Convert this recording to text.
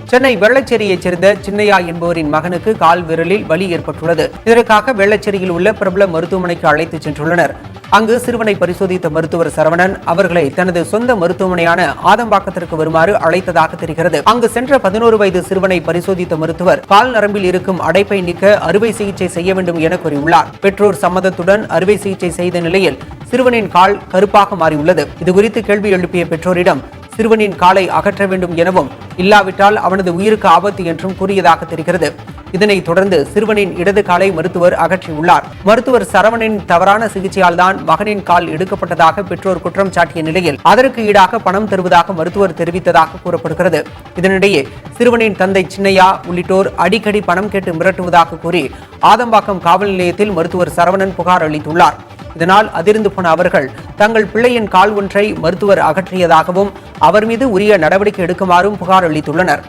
சென்னை வெள்ளச்சேரியைச் சேர்ந்த சின்னையா என்பவரின் மகனுக்கு கால் விரலில் வலி ஏற்பட்டுள்ளது. இதற்காக வெள்ளச்சேரியில் உள்ள பிரபல மருத்துவமனைக்கு அழைத்துச் சென்றுள்ளனர். அங்கு சிறுவனை பரிசோதித்த மருத்துவர் சரவணன் அவர்களை தனது சொந்த மருத்துவமனையான ஆதம்பாக்கத்திற்கு வருமாறு அழைத்ததாக தெரிகிறது. அங்கு சென்ற 11 வயது சிறுவனை பரிசோதித்த மருத்துவர் கால் நரம்பில் இருக்கும் அடைப்பை நீக்க அறுவை சிகிச்சை செய்ய வேண்டும் என கூறியுள்ளார். பெற்றோர் சம்மதத்துடன் அறுவை சிகிச்சை செய்த நிலையில் சிறுவனின் கால் கருப்பாக மாறியுள்ளது. இதுகுறித்து கேள்வி எழுப்பிய பெற்றோரிடம் சிறுவனின் காலை அகற்ற வேண்டும் எனவும் இல்லாவிட்டால் அவனது உயிருக்கு ஆபத்து என்றும் கூறியதாக தெரிகிறது. இதனைத் தொடர்ந்து சிறுவனின் இடது காலை மருத்துவர் அகற்றியுள்ளார். மருத்துவர் சரவணனின் தவறான சிகிச்சையால் தான் மகனின் கால் எடுக்கப்பட்டதாக பெற்றோர் குற்றம் சாட்டிய நிலையில் அதற்கு ஈடாக பணம் தருவதாக மருத்துவர் தெரிவித்ததாக கூறப்படுகிறது. இதனிடையே சிறுவனின் தந்தை சின்னையா உள்ளிட்டோர் அடிக்கடி பணம் கேட்டு மிரட்டுவதாக கூறி ஆதம்பாக்கம் காவல் நிலையத்தில் மருத்துவர் சரவணன் புகார் அளித்துள்ளார். இதனால் அதிர்ந்து போன அவர்கள் தங்கள் பிள்ளையின் கால் ஒன்றை மருத்துவர் அகற்றியதாகவும் அவர் மீது உரிய நடவடிக்கை எடுக்குமாறும் புகார் அளித்துள்ளனர்.